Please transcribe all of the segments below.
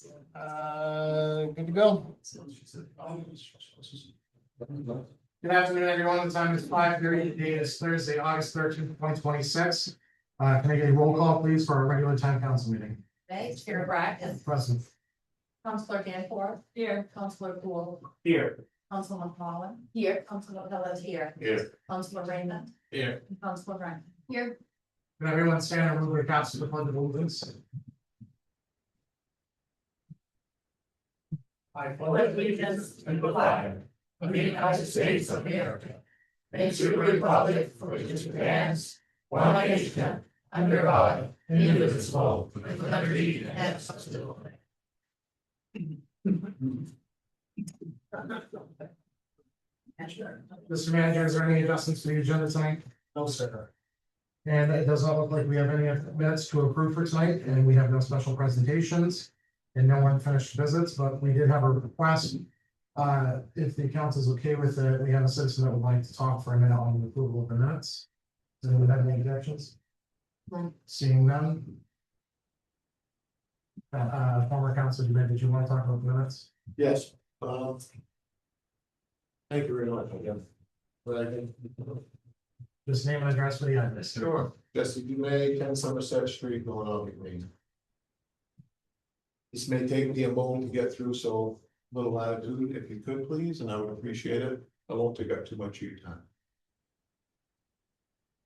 Good to go. Good afternoon, everyone. The time is 5:30. The date is Thursday, August 13th, 2026. Can I get a roll call, please, for our regular town council meeting? Okay, Chair Brackett, Present. Councilor Danforth. Here. Councilor Poole. Here. Councilman Collin. Here. Councilor Pelletier. Here. Councilor Raymond. Here. And Councilor Brandon. Here. Can everyone stand and move their caps to the pledge of allegiance? I pledge allegiance to the flag of the United States of America, and to the republic for which it stands, one nation, under God, indivisible, with liberty and justice. Mr. Manager, is there any adjustments to the agenda tonight? No, sir. And it does not look like we have any minutes to approve for tonight, and we have no special presentations and no unfinished visits, but we did have a request. If the council is okay with it, we have a citizen that would like to talk for a minute on the approval of the minutes. Does anyone have any objections? Seeing none. Former council, did you want to talk about the minutes? Yes. Thank you very much, again. Just name and address for the end. Sure. Jesse Dumay, 10 Somerset Street, Millinocket, Maine. This may take me a moment to get through, so little latitude, if you could please, and I would appreciate it. I won't take up too much of your time.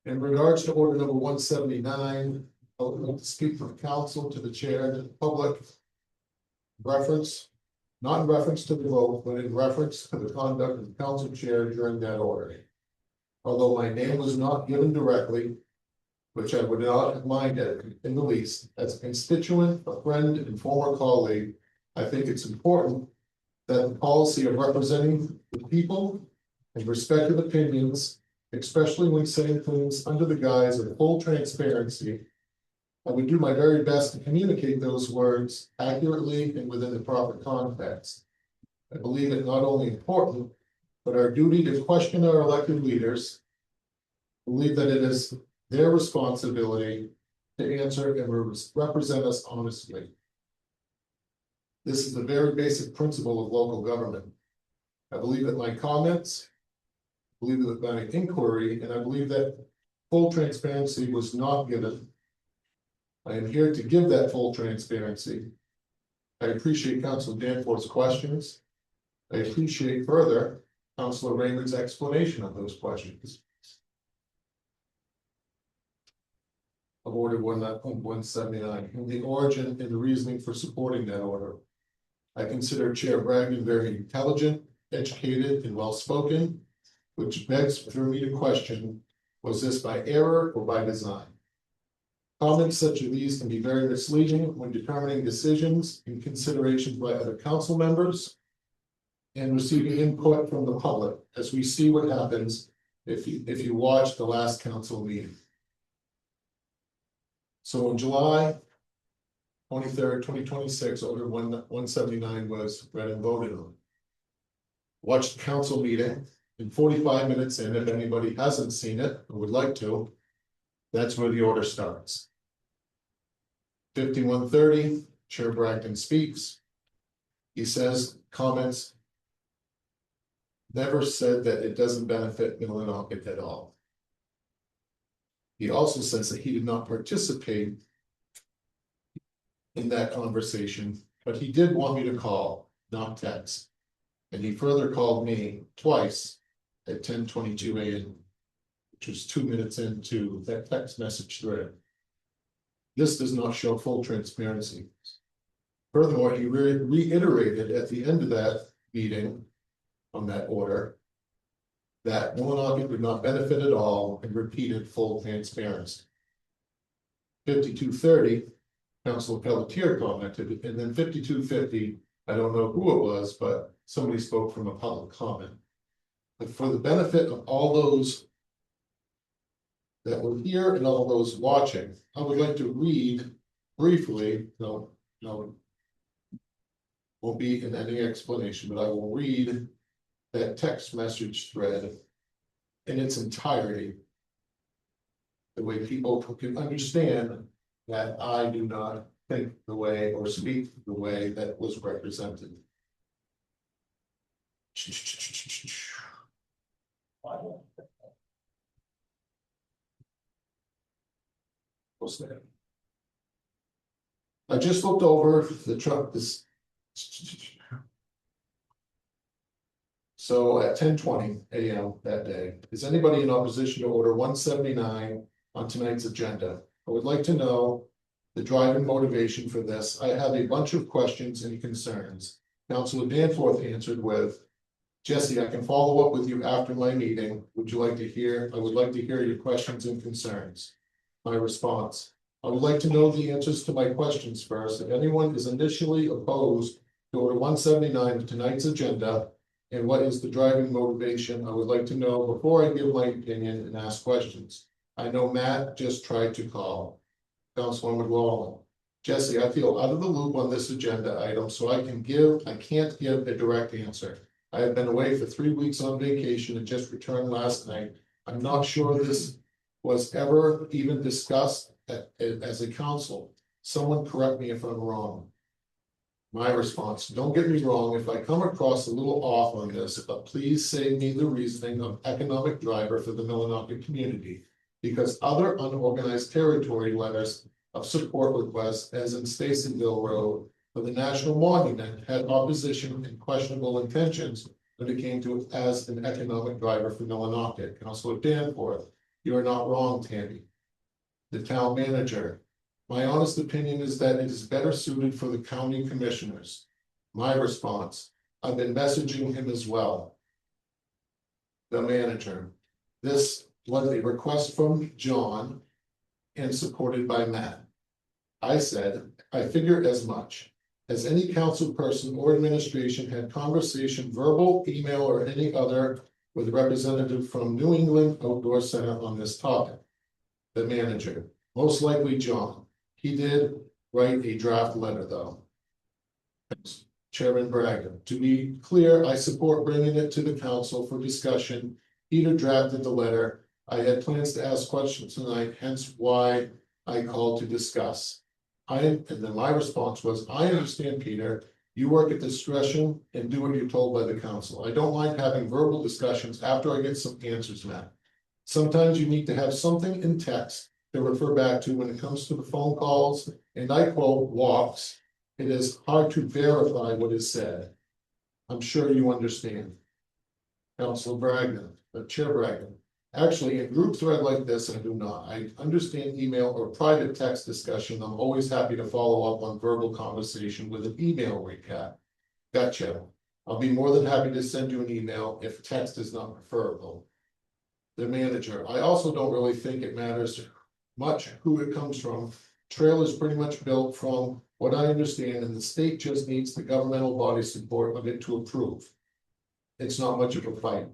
In regards to order number 179, I would like to speak from council to the chair and the public. Reference, not in reference to the vote, but in reference to the conduct of the council chair during that order. Although my name was not given directly, which I would not have minded in the least, as a constituent, a friend, and former colleague, I think it's important that the policy of representing the people and respective opinions, especially when saying things under the guise of full transparency, I would do my very best to communicate those words accurately and within the proper context. I believe it not only important, but our duty to question our elected leaders. I believe that it is their responsibility to answer and represent us honestly. This is the very basic principle of local government. I believe that my comments, I believe that my inquiry, and I believe that full transparency was not given. I am here to give that full transparency. I appreciate Councilor Danforth's questions. I appreciate further Councilor Raymond's explanation of those questions. Of order 179, and the origin and the reasoning for supporting that order. I consider Chair Bragdon very intelligent, educated, and well-spoken, which begs for me to question, was this by error or by design? Comments such as these can be very misleading when determining decisions and considerations by other council members and receiving input from the public, as we see what happens if you watch the last council meeting. So in July 23rd, 2026, order 179 was read and voted on. Watched the council meeting, in 45 minutes in, if anybody hasn't seen it or would like to, that's where the order starts. 51:30, Chair Bragdon speaks. He says comments. Never said that it doesn't benefit Millinocket at all. He also says that he did not participate in that conversation, but he did want me to call, not text. And he further called me twice at 10:22 a.m., which was 2 minutes into that text message thread. This does not show full transparency. Furthermore, he reiterated at the end of that meeting on that order that Millinocket would not benefit at all and repeated full transparency. 52:30, Councilor Pelletier commented, and then 52:50, I don't know who it was, but somebody spoke from a public comment. But for the benefit of all those that were here and all those watching, I would like to read briefly, no, won't be in any explanation, but I will read that text message thread in its entirety. The way people can understand that I do not think the way or speak the way that was represented. What's that? I just looked over the truck this. So at 10:20 AM that day, is anybody in opposition to order 179 on tonight's agenda? I would like to know the driving motivation for this. I have a bunch of questions and concerns. Councilor Danforth answered with, Jesse, I can follow up with you after my meeting. Would you like to hear? I would like to hear your questions and concerns. My response, I would like to know the answers to my questions first. If anyone is initially opposed to order 179 of tonight's agenda, and what is the driving motivation, I would like to know before I give my opinion and ask questions. I know Matt just tried to call. Councilor McLaughlin. Jesse, I feel out of the loop on this agenda item, so I can't give a direct answer. I have been away for 3 weeks on vacation and just returned last night. I'm not sure this was ever even discussed as a council. Someone correct me if I'm wrong. My response, don't get me wrong, if I come across a little off on this, but please save me the reasoning of economic driver for the Millinocket community. Because other unorganized territory letters of support requests, as in Stacyville Road for the National Monument, had opposition and questionable intentions when it came to as an economic driver for Millinocket. Councilor Danforth, you are not wrong, Tammy. The town manager. My honest opinion is that it is better suited for the county commissioners. My response, I've been messaging him as well. The manager, this was a request from John and supported by Matt. I said, I figure as much. Has any council person or administration had conversation, verbal, email, or any other with a representative from New England Outdoor Center on this topic? The manager, most likely John. He did write a draft letter, though. Chairman Braga, to be clear, I support bringing it to the council for discussion. Peter drafted the letter. I had plans to ask questions tonight, hence why I called to discuss. And then my response was, I understand, Peter. You work at discretion and do what you're told by the council. I don't mind having verbal discussions after I get some answers, Matt. Sometimes you need to have something in text to refer back to when it comes to the phone calls, and I quote walks. It is hard to verify what is said. I'm sure you understand. Councilor Bragdon, Chair Bragdon. Actually, in group thread like this, I do not. I understand email or private text discussion. I'm always happy to follow up on verbal conversation with an email recap. Gotcha. I'll be more than happy to send you an email if text is not preferable. The manager, I also don't really think it matters much who it comes from. Trail is pretty much built from what I understand, and the state just needs the governmental body support of it to approve. It's not much of a fight.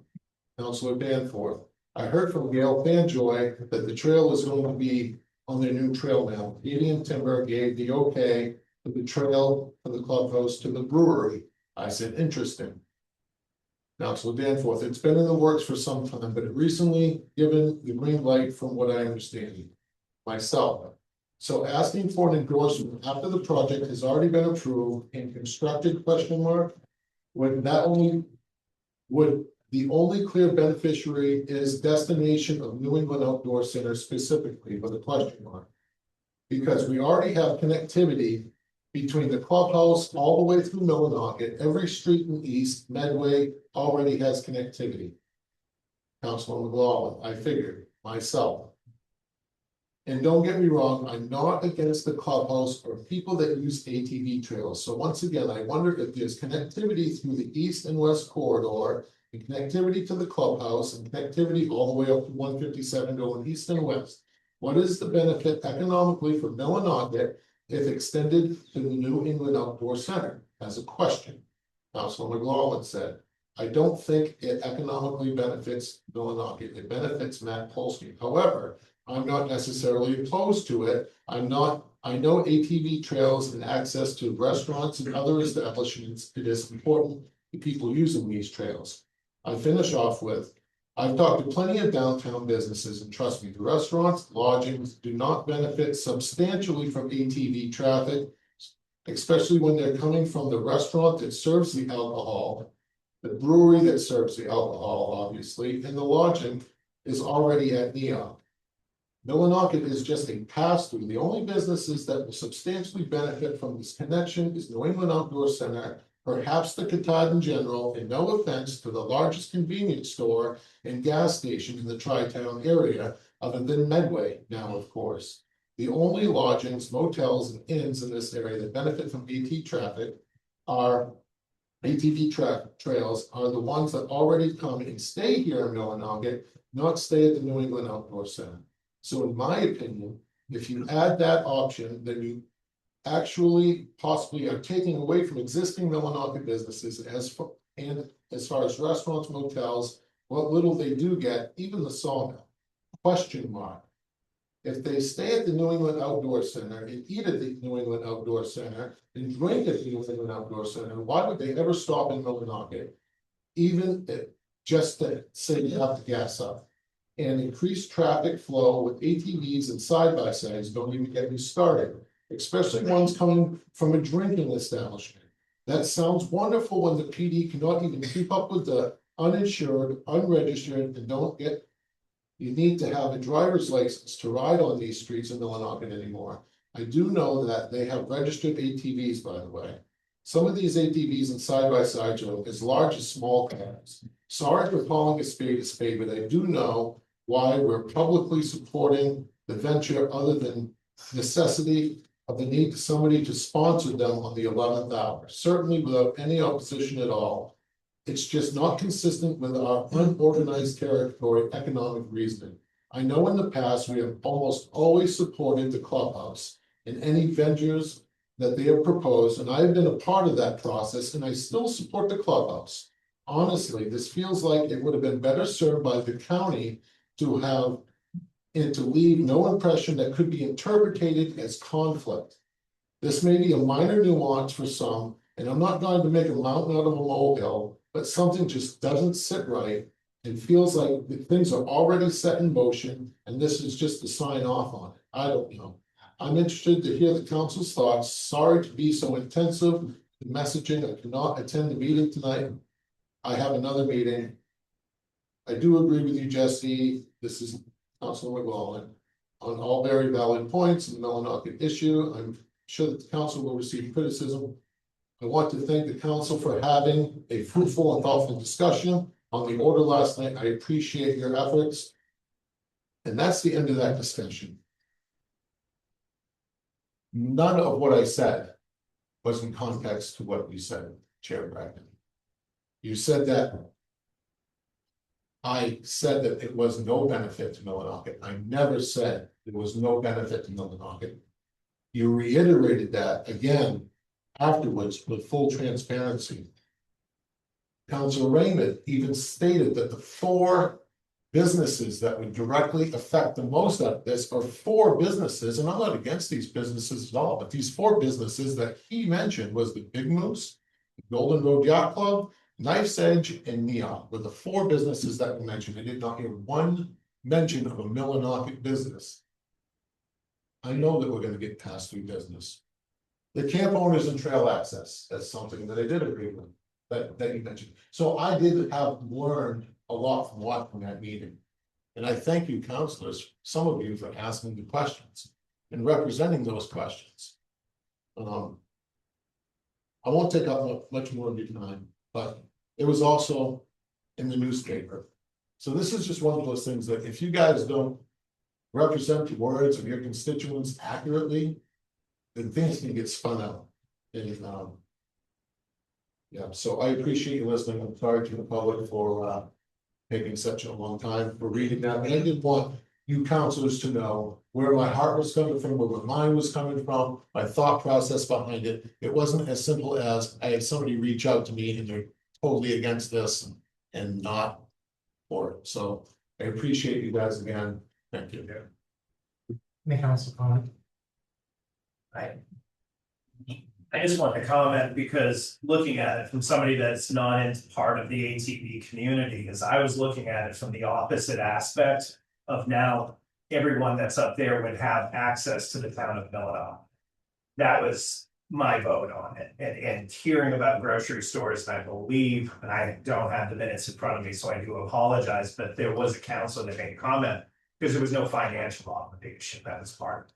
Councilor Danforth, I heard from Gail Fanjoy that the trail is going to be on their new trail now. Canadian Timber gave the okay for the trail from the clubhouse to the brewery. I said, interesting. Councilor Danforth, it's been in the works for some time, but it recently given the green light from what I understand. Myself. So asking for an endorsement after the project has already been approved and constructed, would the only clear beneficiary is destination of New England Outdoor Center specifically with a question mark. Because we already have connectivity between the clubhouse all the way through Millinocket, every street in East Medway already has connectivity. Councilor McLaughlin, I figured myself. And don't get me wrong, I'm not against the clubhouse or people that use ATV trails. So once again, I wonder if there's connectivity through the east and west corridor, and connectivity to the clubhouse, and connectivity all the way up to 157 going east and west. What is the benefit economically for Millinocket if extended to the New England Outdoor Center? As a question, Councilor McLaughlin said, I don't think it economically benefits Millinocket. It benefits Matt Polsky. However, I'm not necessarily opposed to it. I know ATV trails and access to restaurants and other establishments, it is important to people using these trails. I finish off with, I've talked to plenty of downtown businesses, and trust me, the restaurants, lodgings do not benefit substantially from ATV traffic. Especially when they're coming from the restaurant that serves the alcohol. The brewery that serves the alcohol, obviously, and the lodging is already at Neon. Millinocket is just a pass-through. The only businesses that will substantially benefit from this connection is New England Outdoor Center, perhaps the Katahdin General, and no offense to the largest convenience store and gas station in the Tri-Town area, other than Medway now, of course. The only lodgings, motels, and inns in this area that benefit from ATV traffic are trails are the ones that already come and stay here in Millinocket, not stay at the New England Outdoor Center. So in my opinion, if you add that option, then you actually possibly are taking away from existing Millinocket businesses as far as restaurants, motels, what little they do get, even the sawmill. Question mark. If they stay at the New England Outdoor Center and eat at the New England Outdoor Center and drink at the New England Outdoor Center, why would they ever stop in Millinocket? Even if, just to say you have to gas up. And increase traffic flow with ATVs and side-by-sides, don't even get me started. Especially ones coming from a drinking establishment. That sounds wonderful when the PD cannot even keep up with the uninsured, unregistered, and don't get. You need to have a driver's license to ride on these streets in Millinocket anymore. I do know that they have registered ATVs, by the way. Some of these ATVs and side-by-sides are as large as small cars. Sorry for calling a spade, but I do know why we're publicly supporting the venture other than necessity of the need to somebody to sponsor them on the 11th hour, certainly without any opposition at all. It's just not consistent with our unorganized territory economic reasoning. I know in the past, we have almost always supported the clubhouse in any ventures that they have proposed, and I've been a part of that process, and I still support the clubhouse. Honestly, this feels like it would have been better served by the county to have and to leave no impression that could be interpreted as conflict. This may be a minor nuance for some, and I'm not going to make a mountain out of a molehill, but something just doesn't sit right. It feels like the things are already set in motion, and this is just to sign off on it. I don't know. I'm interested to hear the council's thoughts. Sorry to be so intensive in messaging. I cannot attend the meeting tonight. I have another meeting. I do agree with you, Jesse. This is Councilor McLaughlin on all very valid points in the Millinocket issue. I'm sure that the council will receive criticism. I want to thank the council for having a fruitful and thoughtful discussion on the order last night. I appreciate your efforts. And that's the end of that discussion. None of what I said was in context to what you said, Chair Bracken. You said that I said that it was no benefit to Millinocket. I never said there was no benefit to Millinocket. You reiterated that again afterwards with full transparency. Councilor Raymond even stated that the 4 businesses that would directly affect the most of this are 4 businesses, and I'm not against these businesses at all, but these 4 businesses that he mentioned was the Big Moose, the Golden Road Yacht Club, Knife's Edge, and Neon were the 4 businesses that were mentioned. I did not hear one mention of a Millinocket business. I know that we're going to get past through business. The camp owners and trail access, that's something that I did agree with, that you mentioned. So I did have learned a lot from watching that meeting. And I thank you, councilors, some of you, for asking the questions and representing those questions. I won't take up much more of your time, but it was also in the newspaper. So this is just one of those things that if you guys don't represent the words of your constituents accurately, then things can get spun out. And yeah, so I appreciate you listening. I'm sorry to the public for taking such a long time for reading that. And I didn't want you councilors to know where my heart was coming from, where my mind was coming from, my thought process behind it. It wasn't as simple as I had somebody reach out to me and they're totally against this and not for it. So I appreciate you guys again. Thank you. May council comment? I just want to comment because looking at it from somebody that's not into part of the ATV community, is I was looking at it from the opposite aspect of now everyone that's up there would have access to the town of Millinock. That was my vote on it, and hearing about grocery stores, and I believe, and I don't have the minutes in front of me, so I do apologize, but there was a council that made a comment because there was no financial obligation that was part of it.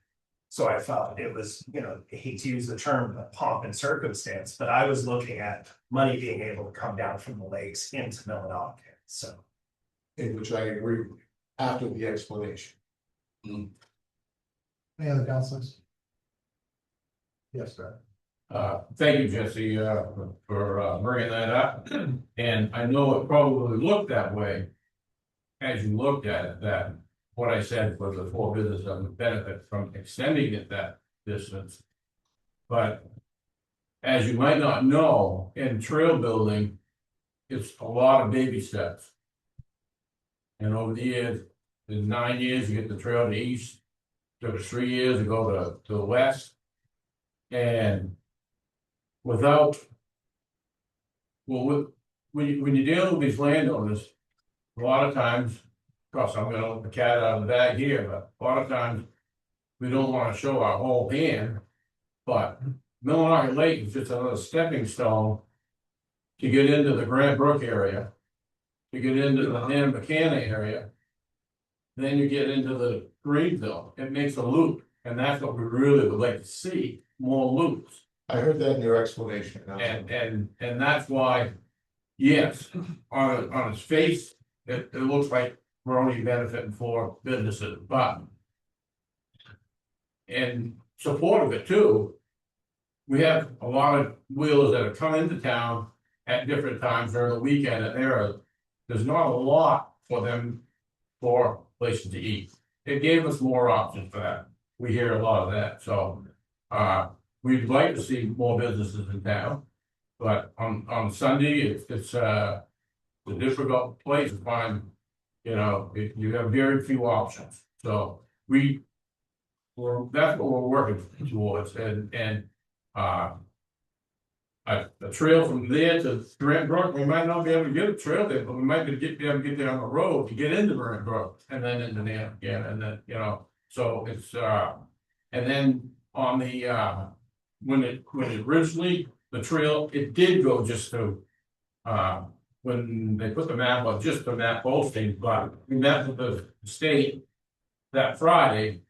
So I felt it was, I hate to use the term pomp and circumstance, but I was looking at money being able to come down from the lakes into Millinock, so. In which I agree with you, after the explanation. Any other councilors? Yes, sir. Thank you, Jesse, for bringing that up. And I know it probably looked that way as you looked at it, that what I said was the 4 businesses that would benefit from extending it that distance. But as you might not know, in trail building, it's a lot of baby steps. And over the years, in 9 years, you get the trail to the east. Took us 3 years to go to the west. And without, well, when you're dealing with these landowners, a lot of times, of course, I'm gonna let the cat out of the bag here, but a lot of times we don't want to show our whole hand. But Millinock Lake is just another stepping stone to get into the Grand Brook area, to get into the Nanabucana area. Then you get into the Greenville. It makes a loop, and that's what we really would like to see, more loops. I heard that in your explanation. And that's why, yes, on its face, it looks like we're only benefiting 4 businesses, but in support of it too, we have a lot of wheelers that have come into town at different times during the weekend, and there's not a lot for them for places to eat. It gave us more options for that. We hear a lot of that, so we'd like to see more businesses in town. But on Sunday, it's a difficult place to find, you have very few options. So that's what we're working towards, and a trail from there to Grand Brook, we might not be able to get a trail there, but we might be able to get there on the road to get into Grand Brook and then into there again, and then, so it's, and then on the, when it originally, the trail, it did go just to, when they put the map up, just the map posting, but we met with the state that Friday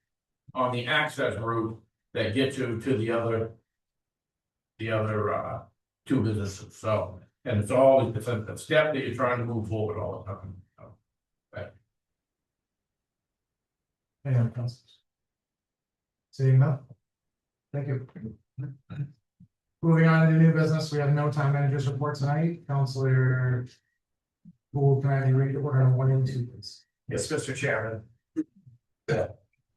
on the access route that gets you to the other 2 businesses, so, and it's a step that you're trying to move forward all the time. So, Any other councilors? Seeing none? Thank you. Moving on to new business, we have no town managers report tonight, Counselor. Who can I read order on 182, please? Yes, Mr. Chairman.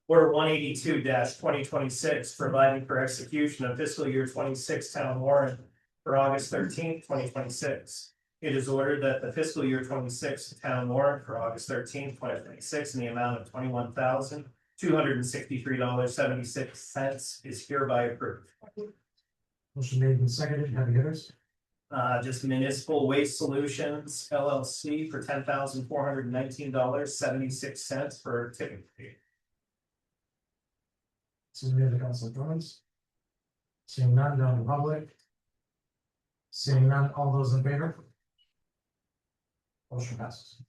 Order 182-2026, providing for execution of fiscal year 26 town warrant for August 13th, 2026. It is ordered that the fiscal year 26 town warrant for August 13th, 2026 in the amount of $21,263.76 is hereby approved. Motion made and seconded, heavy hitters. Just Municipal Waste Solutions LLC for $10,419.76 for tipping fee. Seeing the other council comments? Seeing none, down to public. Seeing none, all those in favor? Motion passes.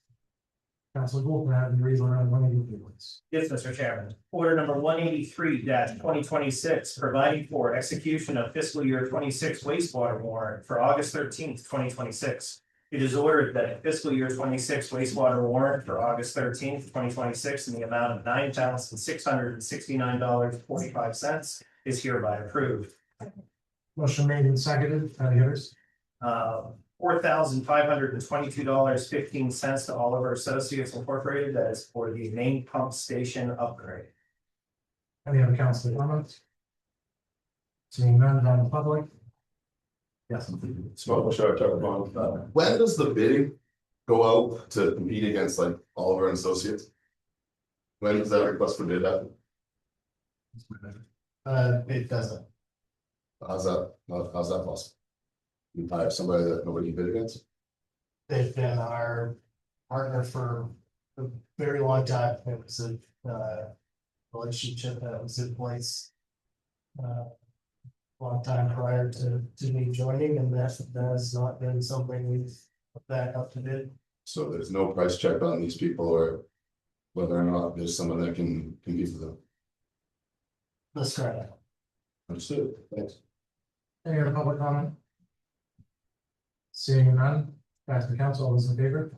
Councilor Gould, can I have you read order on 183, please? Yes, Mr. Chairman. Order number 183-2026, providing for execution of fiscal year 26 wastewater warrant for August 13th, 2026. It is ordered that fiscal year 26 wastewater warrant for August 13th, 2026 in the amount of $9,669.45 is hereby approved. Motion made and seconded, heavy hitters. $4,522.15 to Oliver Associates Incorporated. That is for the main pump station upgrade. Any other councilor comments? Seeing none, down to public. Yes. Smoke show talk about when does the bidding go out to compete against like Oliver and Associates? When does that request for bid happen? It doesn't. How's that possible? You hire somebody that nobody can bid against? They've been our partner for a very long time. It was a relationship that was in place. Long time prior to me joining, and that has not been something we've put back up to bid. So there's no price check on these people or whether or not there's someone that can compete with them. Let's try that. Understood, thanks. Any other public comment? Seeing none, back to council, all those in favor?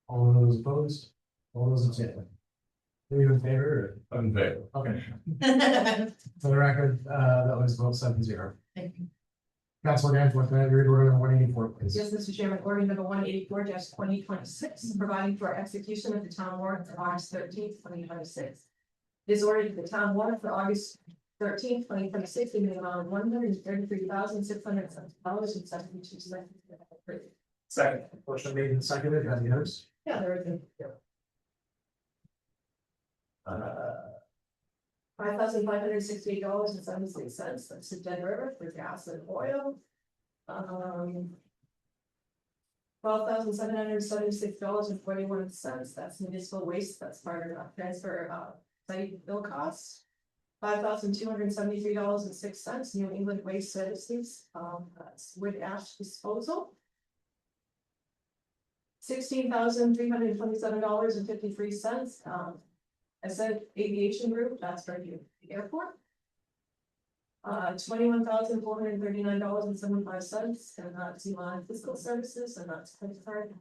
All those opposed? All those abstaining? Are you in favor? I'm in favor. Or- Okay, for the record, that was vote 7-0. Thank you. Councilor Danforth, can I have your order number 184, please? Yes, Mr. Chairman, order number 184-2026, providing for execution of the town warrant for August 13th, 2026. This order to the town warrant for August 13th, 2026, in the amount of $133,670.72. Second. Motion made and seconded, any others? Yeah, there is. $5,568.76, that's the Dead River for gas and oil. $12,776.41, that's municipal waste, that's part of our transfer, site bill costs. $5,273.06, New England Waste Services, that's wood ash disposal. $16,327.53, I said aviation group, that's for the airport. $21,439.75, and that's Elon Fiscal Services, and that's credit card.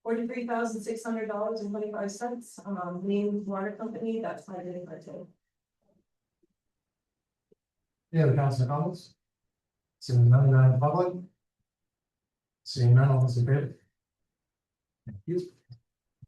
$43,600.25, Maine Water Company, that's my bidding criteria. Any other council comments? Seeing none, in the public? Seeing none, all those in favor? Thank you.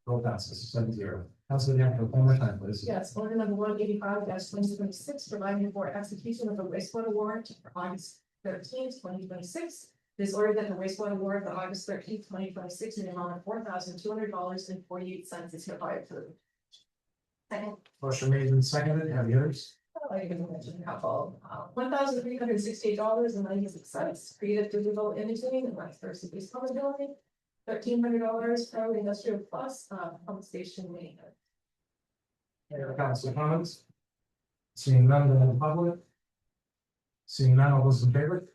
Roll passes 7-0. Councilor Danforth, one more time, please. Yes, order number 185-2026, providing for execution of the wastewater warrant for August 13th, 2026. This order that the wastewater warrant for August 13th, 2026, in the amount of $4,200.48 is hereby approved. Second. Motion made and seconded, any others? I can mention a couple, $1,368.96, creative digital imaging, and that's versus responsibility. $1,300 pro industrial plus, pump station maintenance. Any other council comments? Seeing none, in the public? Seeing none, all those in favor?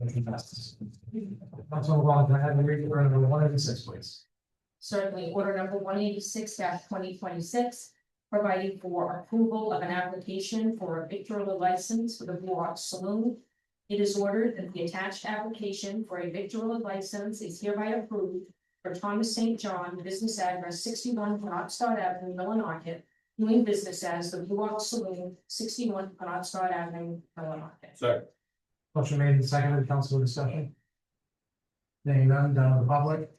Motion passes. Councilor Wong, can I have you read order number 186, please? Certainly, order number 186-2026, providing for approval of an application for a victualler license for the Blue Ox Saloon. It is ordered that the attached application for a victualler license is hereby approved for Thomas St. John, business address 61 Penobscot Avenue, Millinocket, doing business as the Blue Ox Saloon, 61 Penobscot Avenue, Millinocket. Second. Motion made and seconded, council discussion. Seeing none, down to the public.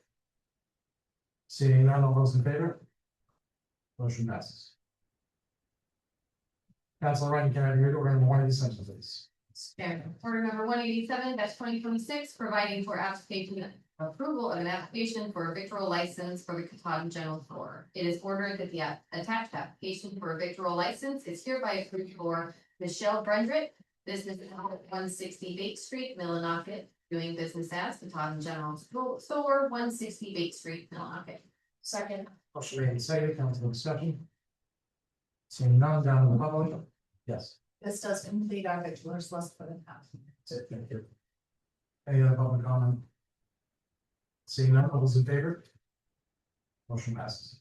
Seeing none, all those in favor? Motion passes. Councilor Ryan, can I have your order number 187, please? Order number 187-2026, providing for application approval of an application for a victual license for the Katahdin General Store. It is ordered that the attached application for a victual license is hereby approved for Michelle Brendrick, business at 160 Bake Street, Millinocket, doing business as Katahdin General Store, 160 Bake Street, Millinocket. Second. Motion made and seconded, council discussion. Seeing none, down to the public. Yes. This does complete our victualers list for the past. That's it, thank you. Any other public comment? Seeing none, all those in favor? Motion passes.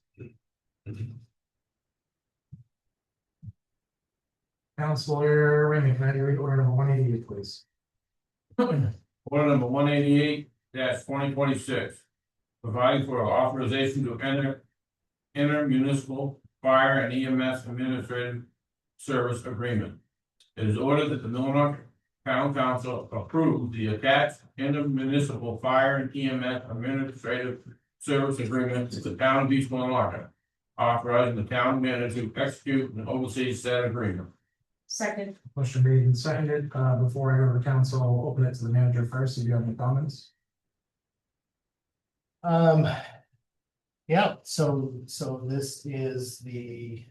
Councilor Raymond, can I have your order number 188, please? Order number 188-2026, providing for authorization to enter intermunicipal fire and EMS administrative service agreement. It is ordered that the Millinocket Town Council approve the attached intermunicipal fire and EMS administrative service agreement with the town of East Millinocket, authorizing the town manager to execute and oversee said agreement. Second. Motion made and seconded. Before I go to the council, I'll open it to the manager first. If you have any comments. Yeah, so this is the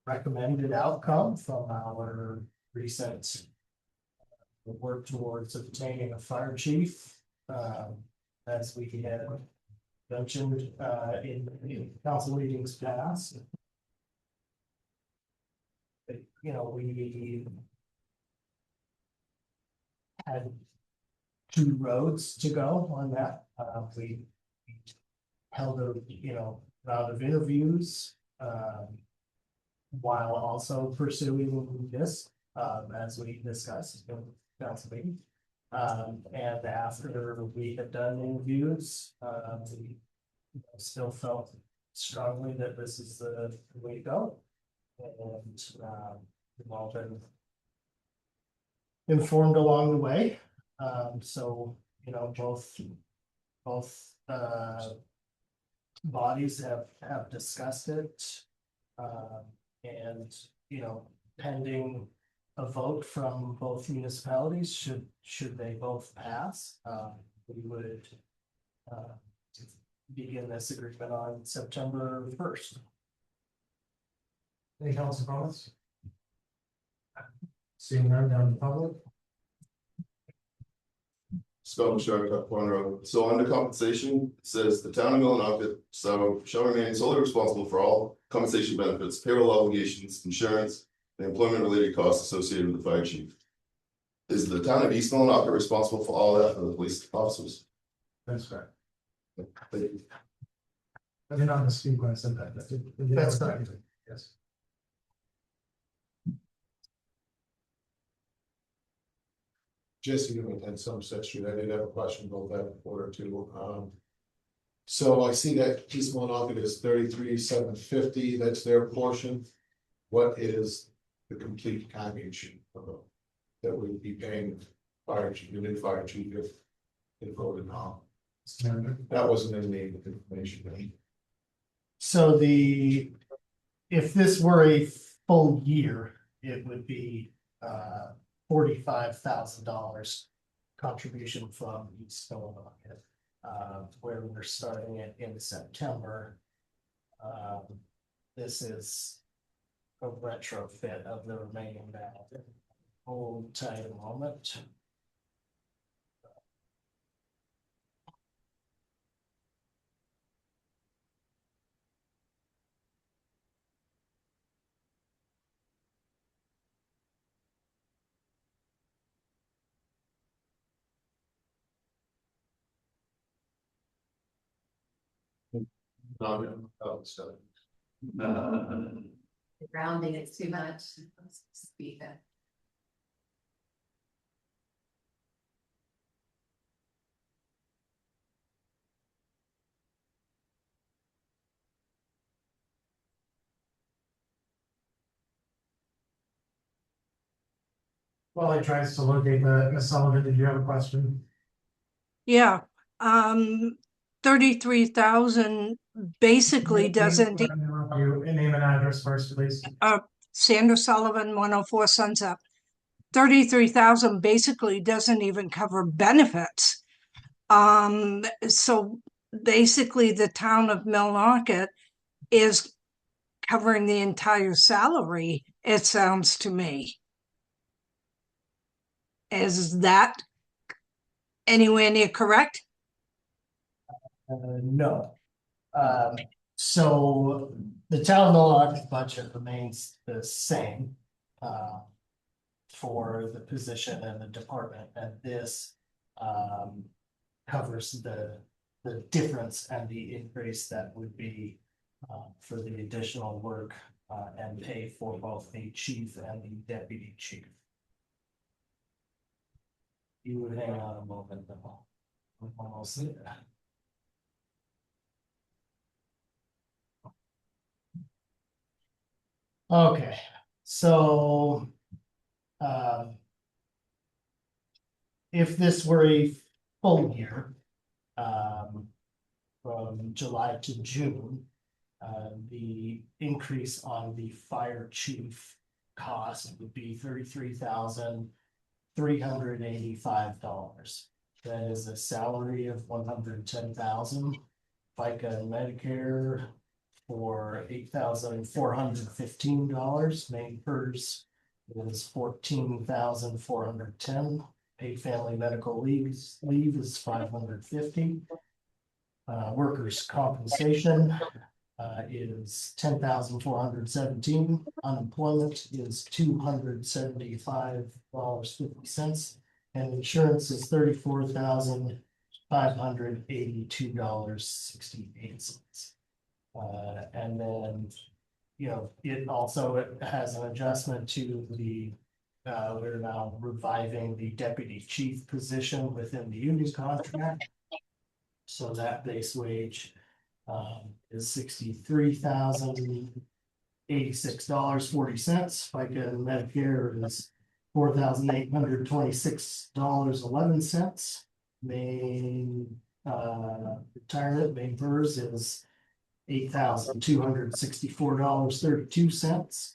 recommended outcome from our recent work towards obtaining a fire chief. As we had mentioned, in council meetings past. You know, we had two roads to go on that. We held a, round of interviews, while also pursuing this, as we discussed in council meeting. And after we had done interviews, we still felt strongly that this is the way to go. And, we've all been informed along the way. So, both bodies have discussed it. And, pending a vote from both municipalities, should they both pass, we would begin this agreement on September 1st. Any council comments? Seeing none, down to public. Scott Bouchard, Tuck Point Road. So under compensation, it says the town of Millinocket shall remain solely responsible for all compensation benefits, payroll obligations, insurance, and employment related costs associated with the fire chief. Is the town of East Millinocket responsible for all that for the police officers? That's correct. Thank you. I did not misspeak when I said that. That's correct. Yes. Jesse, you had some Street. I did have a question about that order too. So I see that East Millinocket is 33,750. That's their portion. What is the complete package that we'd be paying fire chief, the new fire chief if voted on? That wasn't in the information. So if this were a full year, it would be $45,000 contribution from East Millinocket, where we're starting it in September. This is a retrofit of the remaining balance. Hold tight a moment. The grounding is too much. Speak it. While I tries to locate Ms. Sullivan, did you have a question? Yeah, 33,000 basically doesn't, You name and address first, please. Sandra Sullivan, 104 Sunset. 33,000 basically doesn't even cover benefits. So basically the town of Millinocket is covering the entire salary, it sounds to me. Is that anywhere near correct? No. So the town of Millinocket budget remains the same for the position and the department, and this covers the difference and the increase that would be for the additional work and pay for both the chief and the deputy chief. You would hang on a moment, though. I'm almost there. Okay, so if this were a full year, from July to June, the increase on the fire chief cost would be $33,385. That is a salary of $110,000, FICA and Medicare for $8,415. Main PERS is $14,410. Paid family medical leave is $550. Workers' compensation is $10,417. Unemployment is $275.50. And insurance is $34,582.68. And then, it also has an adjustment to the, we're now reviving the deputy chief position within the union contract. So that base wage is $63,086.40. FICA and Medicare is $4,826.11. Main retirement, main PERS is $8,264.32.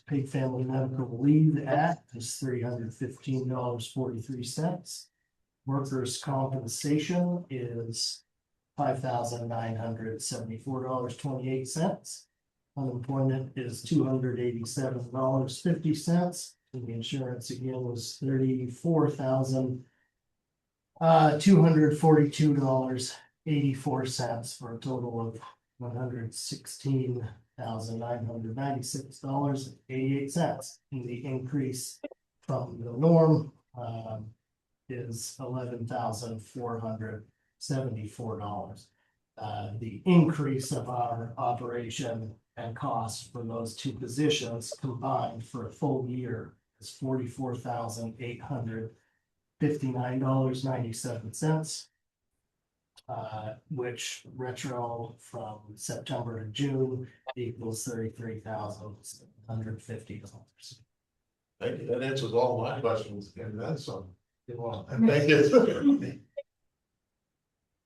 Paid family medical leave act is $315.43. Workers' compensation is $5,974.28. Unemployment is $287.50. And the insurance again was $34,242.84 for a total of $116,996.88. And the increase from the norm is $11,474. The increase of our operation and cost for those two positions combined for a full year is $44,859.97. Which retro from September to June equals $33,750. Thank you. That answers all my questions and then some. Well, Thank you.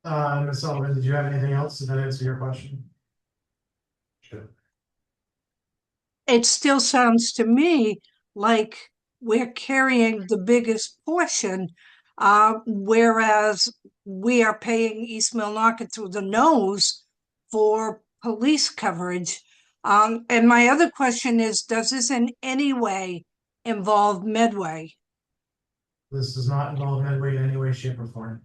Ms. Sullivan, did you have anything else? Did that answer your question? It still sounds to me like we're carrying the biggest portion, whereas we are paying East Millinocket through the nose for police coverage. And my other question is, does this in any way involve Medway? This does not involve Medway in any way, shape, or form.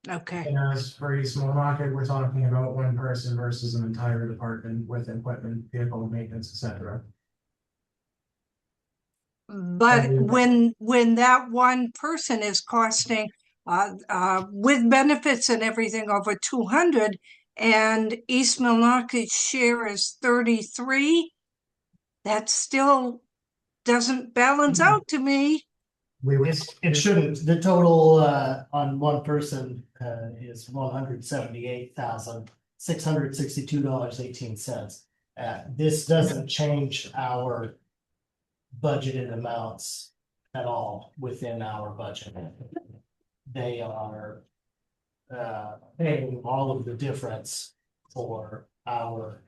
Okay, And as for East Millinocket, we're talking about one person versus an entire department with equipment, vehicle maintenance, etc. but when that one person is costing with benefits and everything over 200, and East Millinocket's share is 33, that still doesn't balance out to me. it shouldn't. The total on one person is $178,662.18. This doesn't change our budgeted amounts at all within our budget. They are paying all of the difference for our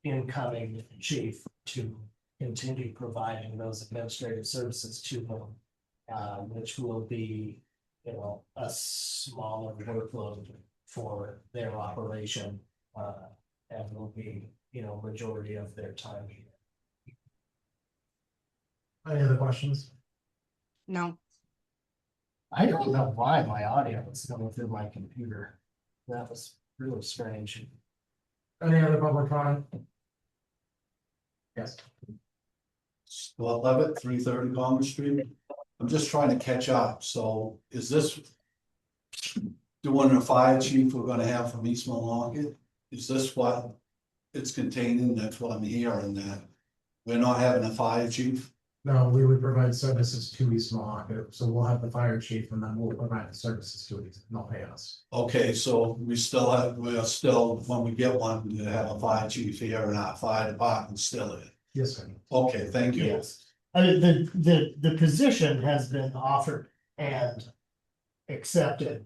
incoming chief to continue providing those administrative services to them, which will be, a smaller workload for their operation, and will be, majority of their time here. Any other questions? No. I don't know why my audio was coming through my computer. That was really strange. Any other public comment? Yes. Scott Levitt, 330 Commerce Street. I'm just trying to catch up. So is this doing a fire chief we're gonna have from East Millinocket? Is this what it's containing? That's what I'm hearing, that we're not having a fire chief? No, we would provide services to East Millinocket, so we'll have the fire chief and then we'll provide the services to it, not pay us. Okay, so we're still, when we get one, to have a fire chief here and our fire department still in. Yes, sir. Okay, thank you. Yes. The position has been offered and accepted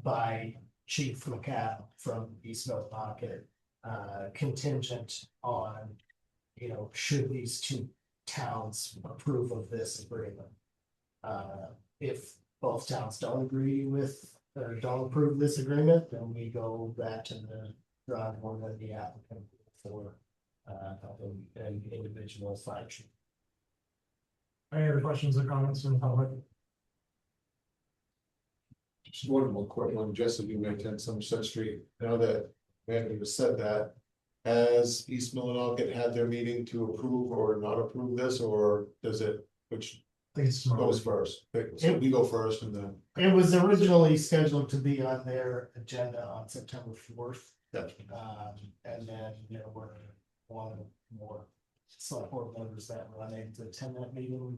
by Chief McCall from East Millinocket, contingent on, should these two towns approve of this agreement. If both towns don't agree with or don't approve this agreement, then we go back to the on board with the applicant for an individual fire chief. Any other questions or comments from the public? Just one more quick one, Jesse, you may attend Somerset Street, now that Anthony has said that. Has East Millinocket had their meeting to approve or not approve this, or does it, which I think it's smart. goes first? So we go first and then. It was originally scheduled to be on their agenda on September 4th. That's And then there were one more select board members that were unable to attend that meeting.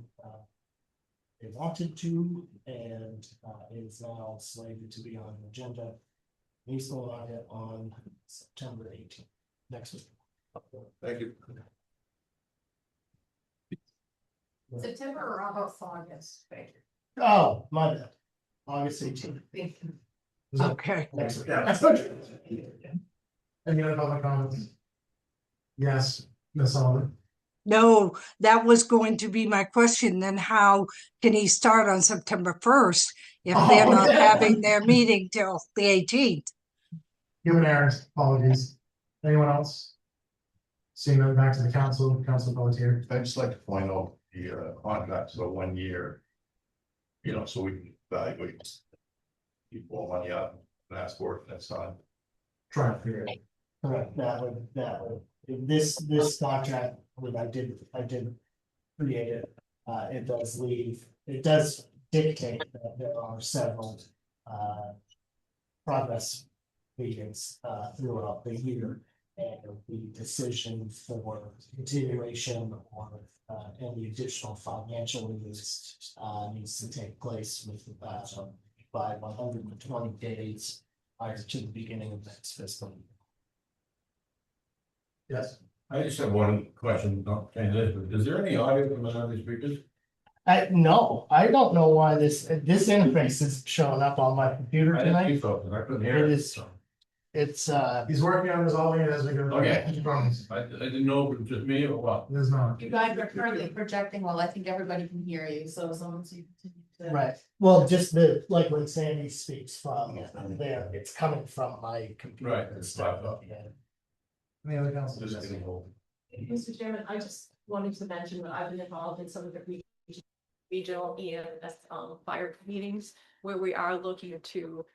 They wanted to, and it is now slated to be on the agenda. East Millinocket on September 18th, next week. Thank you. September or August? Oh, my bad. August 18th. Okay. Next week. Any other public comments? Yes, Ms. Sullivan. No, that was going to be my question. Then how can he start on September 1st if they're Oh, not yeah. having their meeting till the 18th? Human errors, apologies. Anyone else? Seeing none, back to the council, Council Pelletier. I'd just like to point out the contract, so 1 year. You know, so we can evaluate. People money out and ask for it next time. Try to figure it. Correct, that would, this contract, when I did create it, it does dictate that there are several, progress meetings, throughout the year. And the decision for continuation or, any additional financial needs, needs to take place with, by 120 days prior to the beginning of next fiscal year. Yes. I just have one question, not saying this, but is there any audio coming out of these speakers? No, I don't know why this interface is showing up on my computer I didn't tonight. think so, 'cause I couldn't hear It it. is- It's, He's working on resolving it as we go. Okay. I promise. I didn't know if it was just me or what. It is not. You guys are currently projecting, well, I think everybody can hear you, so as long as you continue to. right, well, just like when Sandy speaks from there, it's coming from my computer. Right, instead of- right. yeah. Any other council? Just getting old. Mr. Chairman, I just wanted to mention that I've been involved in some of the regional EMS fire meetings where we are looking to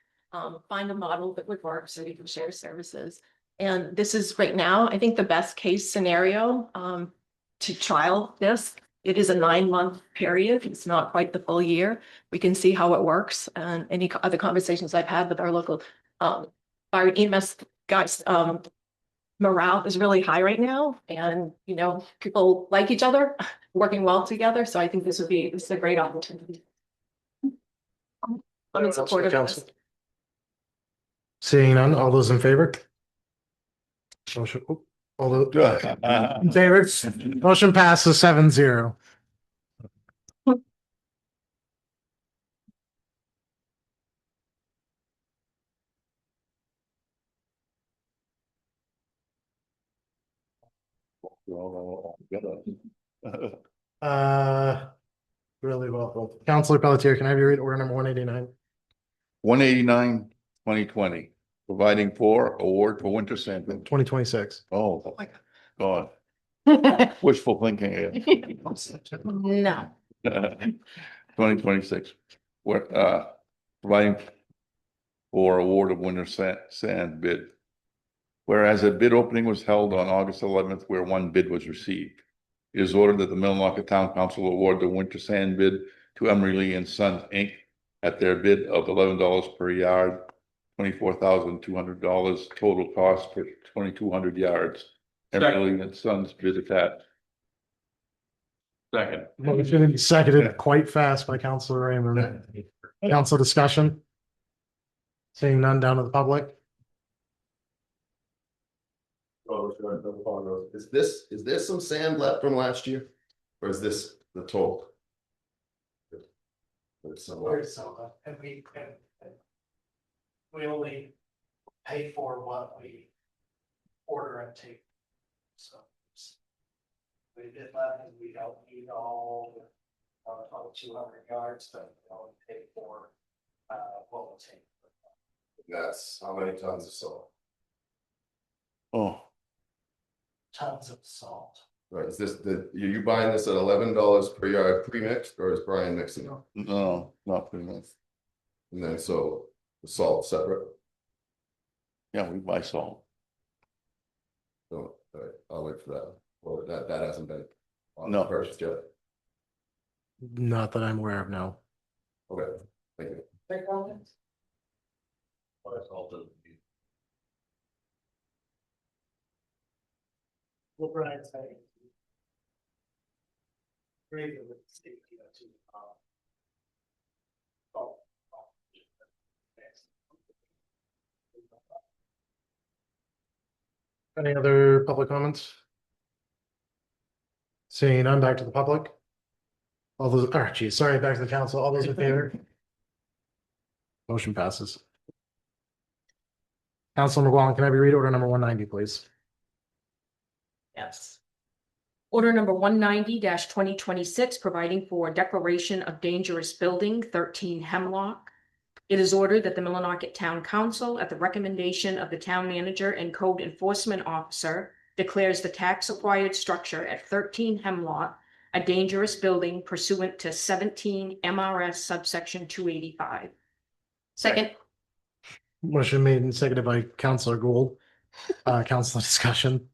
find a model that would work so we can share services. And this is right now, I think the best case scenario to trial this. It is a 9-month period. It's not quite the full year. We can see how it works. And any other conversations I've had with our local fire EMS guys, morale is really high right now, and people like each other, working well together. So I think this is a great opportunity. I'm in support of this. Seeing none, all those in favor? Motion, all those in favor? Motion passes 7-0. Really well. Counselor Pelletier, can I have you read order number 189? 189-2020, providing for award for winter sand. 2026. Oh, God, wishful thinking. No. 2026, we're providing for award of winter sand bid. Whereas a bid opening was held on August 11th, where one bid was received. It is ordered that the Millinocket Town Council award the winter sand bid to Emery Lee and Sons, Inc. at their bid of $11 per yard, $24,200 total cost for 2,200 yards. Emery Lee and Sons bid attached. Second. Motion seconded quite fast by Counselor Raymond. Council discussion? Seeing none, down to the public? Is there some sand left from last year? Or is this the total? It's somewhere. And we only pay for what we order and take. So. We did that, and we don't need all 200 yards, but we only pay for what we'll take. That's how many tons of salt? Oh, Tons of salt. Right, is this you buying this at $11 per yard pre-mixed, or is Brian mixing it? no, not pretty much. And then so the salt separate? Yeah, we buy salt. So, all right, I'll wait for that. Well, that hasn't been. On No. first yet. Not that I'm aware of, no. Okay, thank you. What Brian's saying. Great with safety to, oh. Any other public comments? Seeing none, back to the public. All those, oh geez, sorry, back to the council. All those in favor? Motion passes. Councilor McGuan, can I be read order number 190, please? Yes. Order number 190-2026, providing for declaration of dangerous building 13 Hemlock. It is ordered that the Millinocket Town Council, at the recommendation of the town manager and code enforcement officer, declares the tax-acquired structure at 13 Hemlock a dangerous building pursuant to 17 MRS subsection 285. Second. Motion made and seconded by Councilor Gould. Council discussion.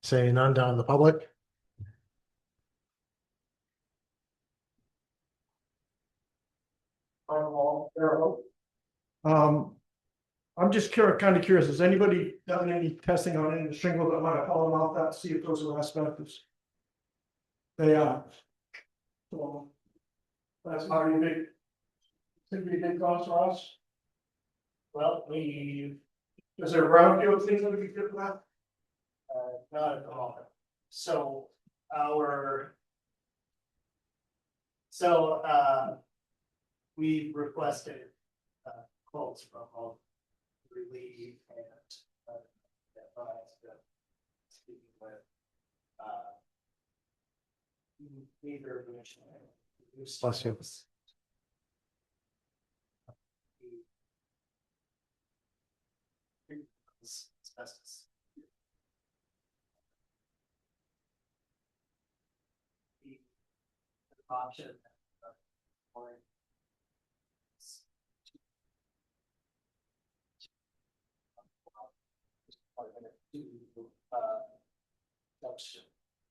Saying none, down in the public. I'm just kind of curious, has anybody done any testing on any of the shingle that might have fallen off that, see if those are asbestos? They are. So. That's not a big. Could be a big cost for us. Well, Is there a brownfield thing that we could do for that? not at the moment. So we requested quotes from Relief and speaking with neither of which. Bless you. Asbestos. The option.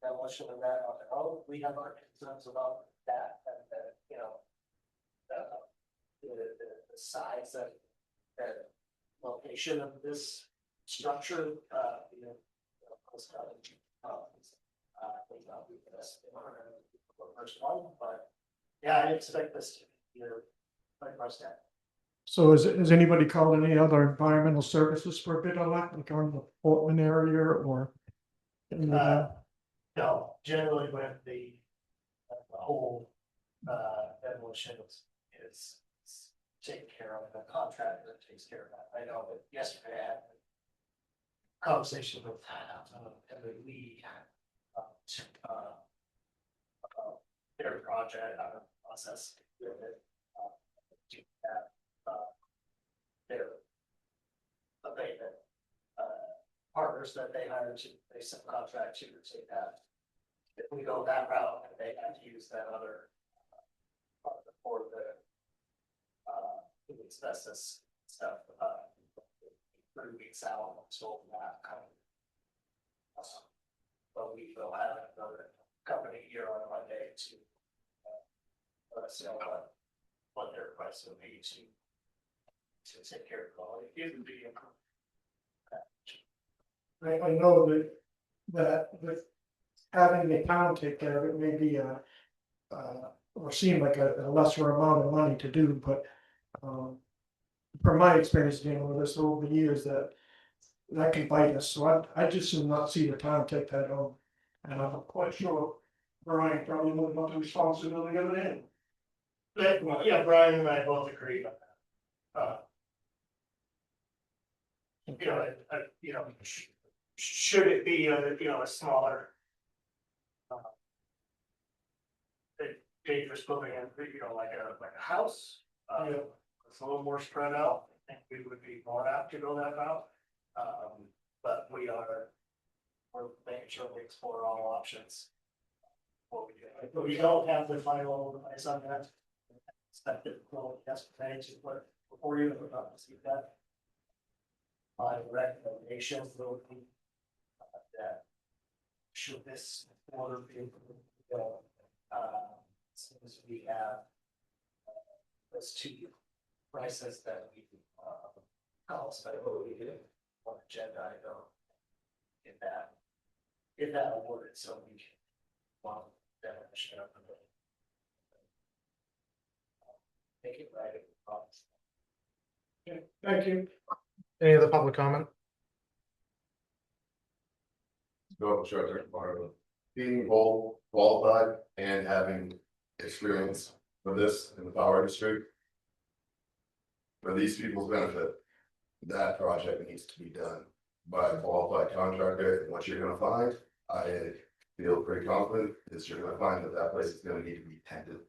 Demolition of that on the road, we have our concerns about that, and you know. The size and location of this structure, you know. First one, but yeah, I expect this to be your first step. So has anybody called any other environmental services for a bid on that, like on the Portland area or? No, generally when the whole demolition is taken care of, the contractor takes care of that. I know that yesterday I had a conversation with Emily Lee about their project, process with it. Their abatement partners that they hired to, they subcontract to take that. If we go that route, they have to use that other for the asbestos stuff, 3 weeks out, so that kind of. But we will have another company here on Monday to let us know what their price will be to take care of quality. It would be I know that with having the town take care of it may be or seem like a lesser amount of money to do, but from my experience dealing with this over the years, that can bite us, so I just do not see the town take that on. And I'm quite sure Brian probably would want the responsibility of it in. well, yeah, Brian and I both agree on that. You know, should it be a smaller dangerous building, like a house, it's a little more spread out. I think we would be more apt to go that route. But we're making sure we explore all options. What we do, but we don't have the final advice on that. Expected, well, yesterday to put before you about to see that. My recommendation will be that should this order be as soon as we have those two prices that we calls, but what we did on agenda item. Get that awarded so we can want definition of the make it right. Thank you. Any other public comment? Go up short term, part of being both qualified and having experience with this in the power industry. For these people's benefit, that project needs to be done by a qualified contractor. And what you're gonna find, I feel pretty confident, is you're gonna find that that place is gonna need to be tended.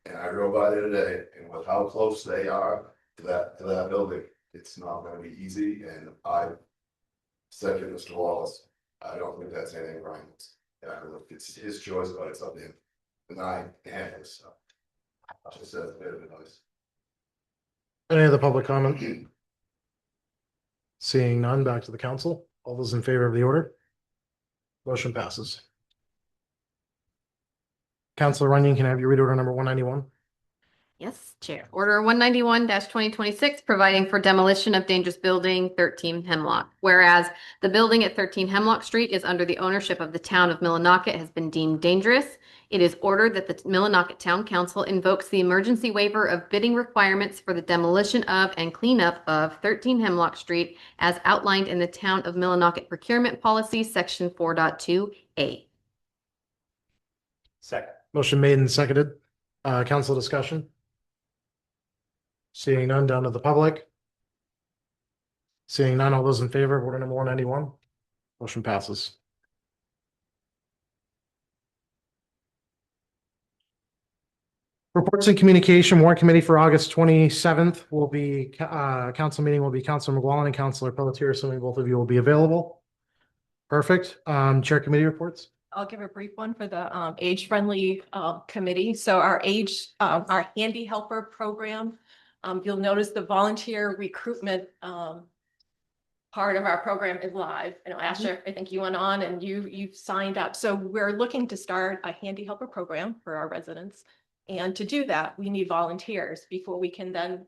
And I drove by there today, and with how close they are to that building, it's not gonna be easy, and I said to Mr. Wallace, I don't think that's anything Brian wants. And I don't know if it's his choice, but it's up to him. And I and his, so. I just said a bit of advice. Any other public comment? Seeing none, back to the council. All those in favor of the order? Motion passes. Councilor Runyon, can I have you read order number 191? Yes, Chair. Order 191-2026, providing for demolition of dangerous building 13 Hemlock. Whereas the building at 13 Hemlock Street is under the ownership of the town of Millinocket has been deemed dangerous. It is ordered that the Millinocket Town Council invokes the emergency waiver of bidding requirements for the demolition of and cleanup of 13 Hemlock Street as outlined in the town of Millinocket procurement policy, section 4.2A. Second. Motion made and seconded. Council discussion? Seeing none, down to the public. Seeing none, all those in favor of order number 191? Motion passes. Reports and communication warrant committee for August 27th will be, council meeting will be Councilor McGuallen and Councilor Pelletier, assuming both of you will be available. Perfect. Chair committee reports. I'll give a brief one for the age-friendly committee. So our handy helper program, you'll notice the volunteer recruitment part of our program is live. I know Asher, I think you went on and you've signed up. So we're looking to start a handy helper program for our residents. And to do that, we need volunteers before we can then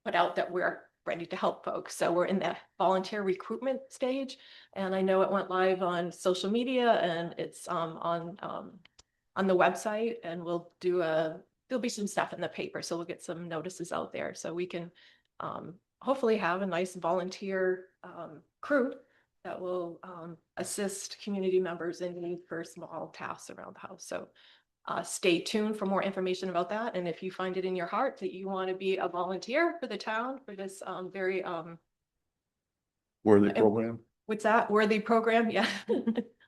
put out that we're ready to help folks. So we're in the volunteer recruitment stage. And I know it went live on social media and it's on the website, and we'll do there'll be some stuff in the paper. So we'll get some notices out there so we can hopefully have a nice volunteer crew that will assist community members in need for small tasks around the house. So stay tuned for more information about that. And if you find it in your heart that you want to be a volunteer for the town for this very Worthy program. what's that, worthy program? Yeah.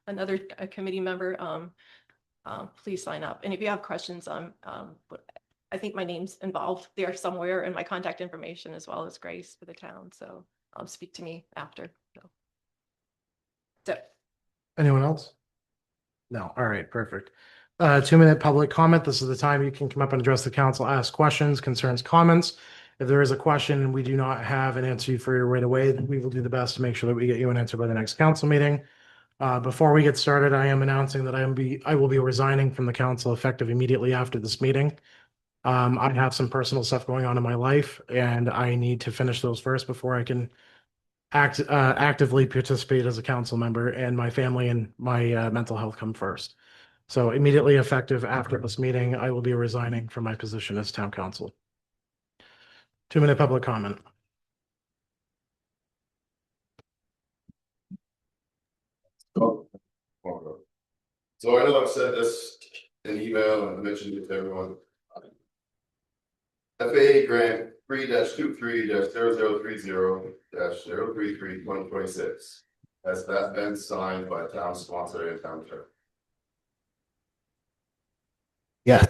Another committee member, please sign up. And if you have questions on, I think my name's involved there somewhere in my contact information as well as Grace for the town. So speak to me after. So. Anyone else? No. All right, perfect. 2-minute public comment. This is the time you can come up and address the council, ask questions, concerns, comments. If there is a question and we do not have an answer for you right away, we will do the best to make sure that we get you an answer by the next council meeting. Before we get started, I am announcing that I will be resigning from the council effective immediately after this meeting. I have some personal stuff going on in my life and I need to finish those first before I can actively participate as a council member, and my family and my mental health come first. So immediately effective after this meeting, I will be resigning from my position as town council. 2-minute public comment. So I know I've said this in email and mentioned it to everyone. FAA grant 3-23-0030-033-2026. Has that been signed by town sponsor and town clerk? Yeah.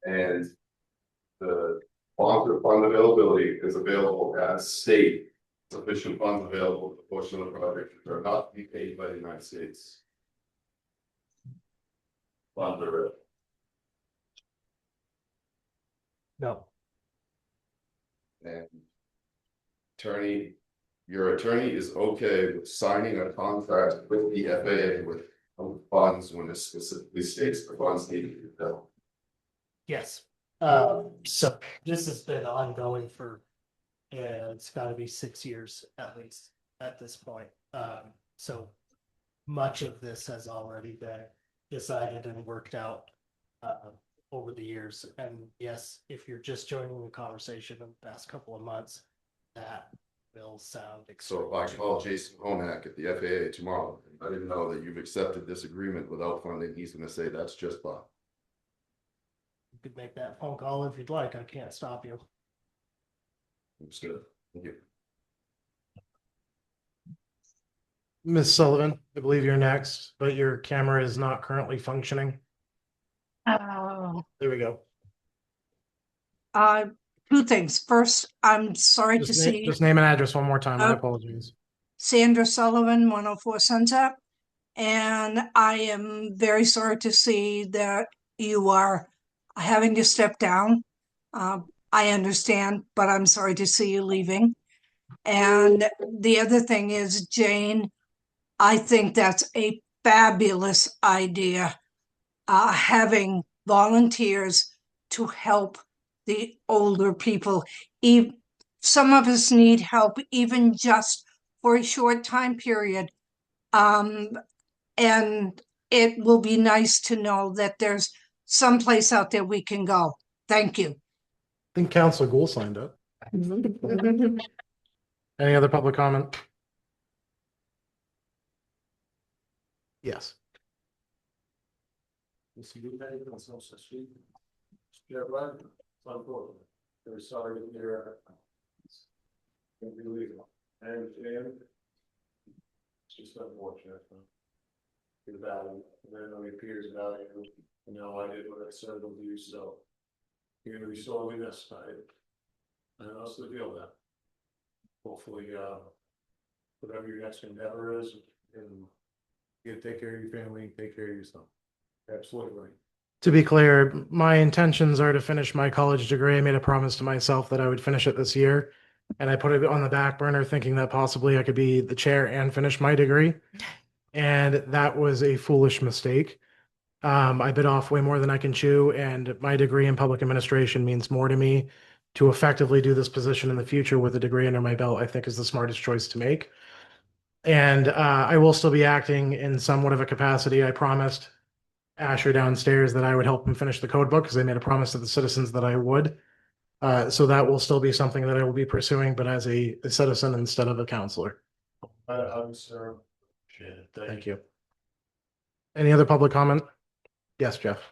And the Volunteer fund availability is available as state. Sufficient funds available for the portion of the project that are not to be paid by the United States. Funds are. No. And your attorney is okay with signing a contract with the FAA with funds when it specifically states the funds needed to be built. Yes, so this has been ongoing for, yeah, it's gotta be 6 years at least at this point. So much of this has already been decided and worked out over the years. And yes, if you're just joining the conversation in the past couple of months, that will sound. So if I call Jason Honak at the FAA tomorrow, I didn't know that you've accepted this agreement without funding, he's gonna say that's just fine. You could make that phone call if you'd like. I can't stop you. Understood. Thank you. Ms. Sullivan, I believe you're next, but your camera is not currently functioning. Oh. There we go. Two things. First, I'm sorry to see Just name and address one more time. My Oh. apologies. Sandra Sullivan, 104 Sunset. And I am very sorry to see that you are having to step down. I understand, but I'm sorry to see you leaving. And the other thing is, Jane, I think that's a fabulous idea, having volunteers to help the older people. Some of us need help even just for a short time period. And it will be nice to know that there's someplace out there we can go. Thank you. I think Councilor Gould signed up. Any other public comment? Yes. Very sorry to hear. And it's just unfortunate. The value, then know your peers value, I did what I said to do, so. You're gonna be sorely missed, I also feel that. Hopefully, whatever your next endeavor is, and you take care of your family, take care of yourself. Absolutely. To be clear, my intentions are to finish my college degree. I made a promise to myself that I would finish it this year. And I put it on the back burner thinking that possibly I could be the chair and finish my degree. And that was a foolish mistake. I bit off way more than I can chew, and my degree in public administration means more to me. To effectively do this position in the future with a degree under my belt, I think is the smartest choice to make. And I will still be acting in somewhat of a capacity. I promised Asher downstairs that I would help him finish the code book because I made a promise to the citizens that I would. So that will still be something that I will be pursuing, but as a citizen instead of a counselor. Thank you. Any other public comment? Yes, Jeff.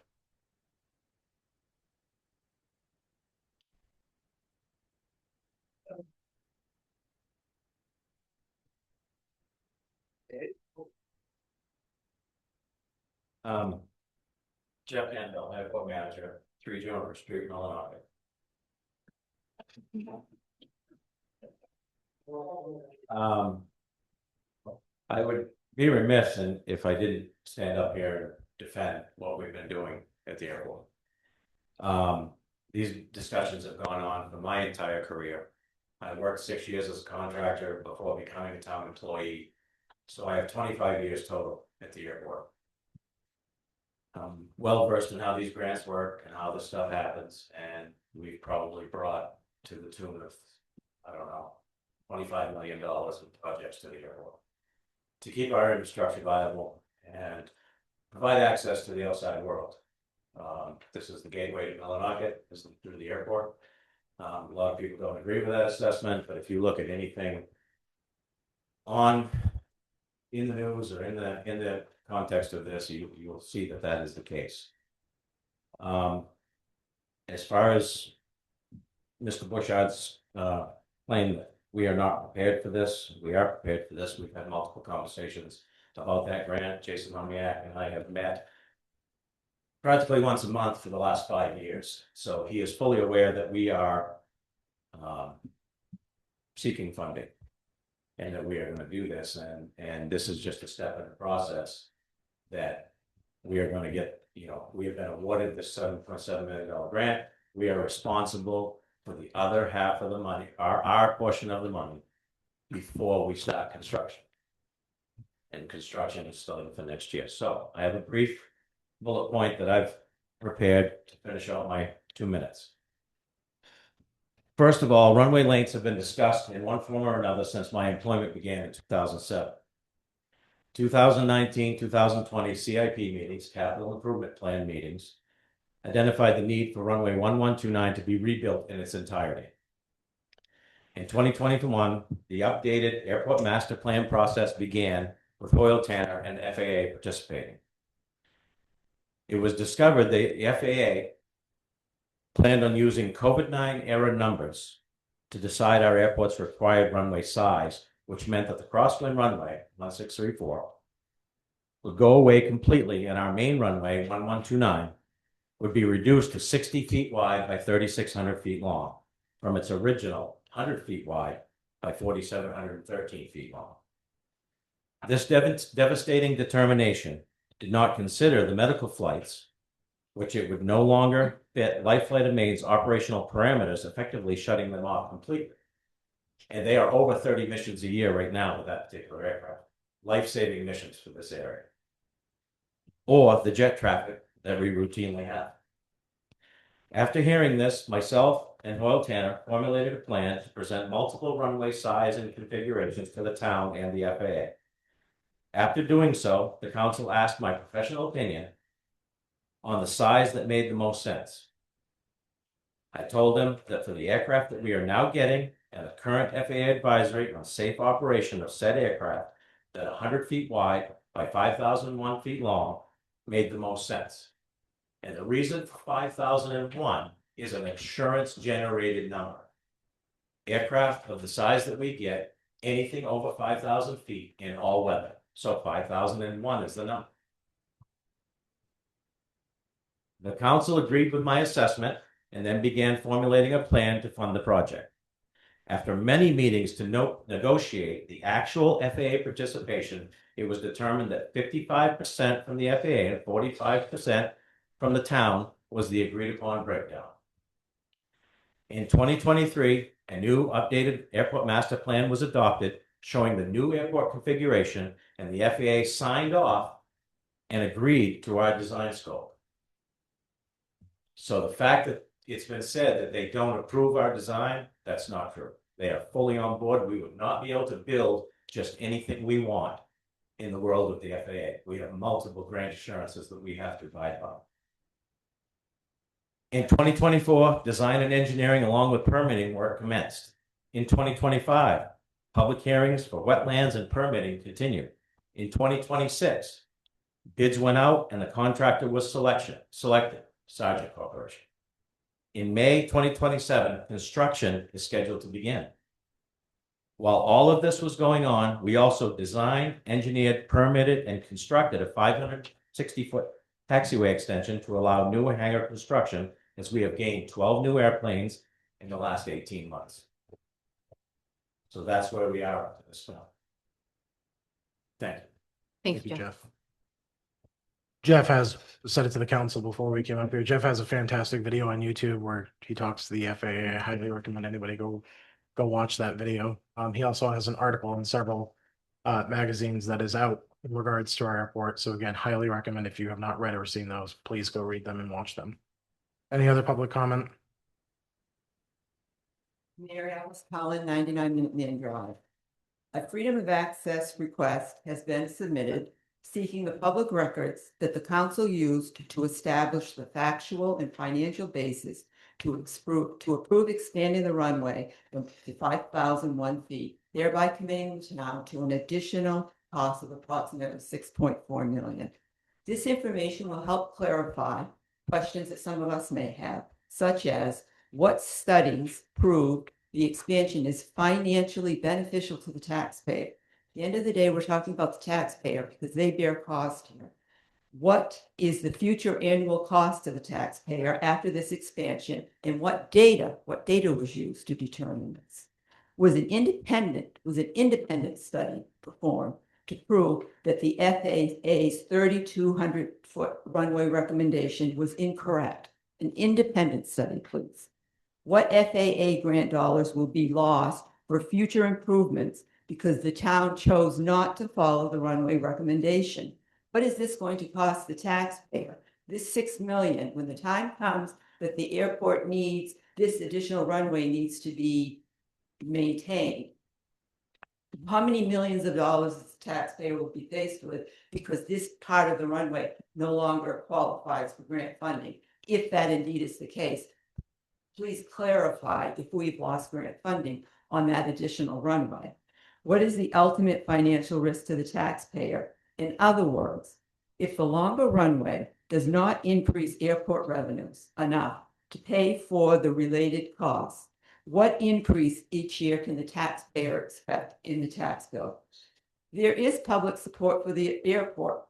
Jeff Handel, Medical Manager, 3 Jones Street, Millinocket. I would be remiss if I didn't stand up here and defend what we've been doing at the airport. These discussions have gone on for my entire career. I worked 6 years as a contractor before becoming a town employee, so I have 25 years total at the airport. I'm well versed in how these grants work and how this stuff happens, and we've probably brought to the tune of, I don't know, $25 million in projects to the airport to keep our infrastructure viable and provide access to the outside world. This is the gateway to Millinocket, this is through the airport. A lot of people don't agree with that assessment, but if you look at anything in the news or in the context of this, you will see that is the case. As far as Mr. Bushard's claim that we are not prepared for this, we are prepared for this. We've had multiple conversations about that grant. Jason Honak and I have met practically once a month for the last 5 years. So he is fully aware that we are seeking funding and that we are going to do this. And this is just a step in the process that we are going to get, we have been awarded the $7.7 million grant. We are responsible for the other half of the money, our portion of the money, before we start construction. And construction is starting for next year. So I have a brief bullet point that I've prepared to finish out my 2 minutes. First of all, runway lengths have been discussed in one form or another since my employment began in 2007. 2019, 2020 CIP meetings, capital improvement plan meetings, identified the need for runway 1129 to be rebuilt in its entirety. In 2021, the updated airport master plan process began with Hoyle Tanner and FAA participating. It was discovered the FAA planned on using COVID-19 era numbers to decide our airport's required runway size, which meant that the crosswind runway, 1634, would go away completely, and our main runway, 1129, would be reduced to 60 feet wide by 3,600 feet long, from its original 100 feet wide by 4,713 feet long. This devastating determination did not consider the medical flights, which it would no longer fit Life Flight of Maine's operational parameters, effectively shutting them off completely. And they are over 30 missions a year right now with that particular aircraft, life-saving missions for this area, or the jet traffic that we routinely have. After hearing this, myself and Hoyle Tanner formulated a plan to present multiple runway size and configurations to the town and the FAA. After doing so, the council asked my professional opinion on the size that made the most sense. I told them that for the aircraft that we are now getting and the current FAA advisory on safe operation of said aircraft, that 100 feet wide by 5,001 feet long made the most sense. And the reason for 5,001 is an insurance generated number. Aircraft of the size that we get, anything over 5,000 feet in all weather. So 5,001 is the number. The council agreed with my assessment and then began formulating a plan to fund the project. After many meetings to negotiate the actual FAA participation, it was determined that 55% from the FAA and 45% from the town was the agreed upon breakdown. In 2023, a new updated airport master plan was adopted showing the new airport configuration, and the FAA signed off and agreed to our design scope. So the fact that it's been said that they don't approve our design, that's not true. They are fully on board. We would not be able to build just anything we want in the world of the FAA. We have multiple grant assurances that we have to abide by. In 2024, design and engineering along with permitting work commenced. In 2025, public hearings for wetlands and permitting continued. In 2026, bids went out and the contractor was selected, Sargent Corporation. In May 2027, construction is scheduled to begin. While all of this was going on, we also designed, engineered, permitted, and constructed a 560-foot taxiway extension to allow new hangar construction, as we have gained 12 new airplanes in the last 18 months. So that's where we are up to this point. Thank you. Thank you, Jeff. Jeff has said it to the council before we came up here. Jeff has a fantastic video on YouTube where he talks to the FAA. I highly recommend anybody go watch that video. He also has an article in several magazines that is out in regards to our airport. So again, highly recommend, if you have not read or seen those, please go read them and watch them. Any other public comment? Mary Alice Collin, 99 Minute Man Drive. A freedom of access request has been submitted seeking the public records that the council used to establish the factual and financial basis to approve expanding the runway from 5,001 feet, thereby committing the town to an additional cost of approximately $6.4 million. This information will help clarify questions that some of us may have, such as what studies proved the expansion is financially beneficial to the taxpayer. At the end of the day, we're talking about the taxpayer because they bear cost here. What is the future annual cost to the taxpayer after this expansion, and what data was used to determine this? Was an independent study performed to prove that the FAA's 3,200-foot runway recommendation was incorrect? An independent study, please. What FAA grant dollars will be lost for future improvements because the town chose not to follow the runway recommendation? What is this going to cost the taxpayer? This $6 million, when the time comes that the airport needs, this additional runway needs to be maintained. How many millions of dollars the taxpayer will be faced with because this part of the runway no longer qualifies for grant funding? If that indeed is the case, please clarify if we've lost grant funding on that additional runway. What is the ultimate financial risk to the taxpayer? In other words, if the longer runway does not increase airport revenues enough to pay for the related costs, what increase each year can the taxpayer expect in the tax bill? There is public support for the airport,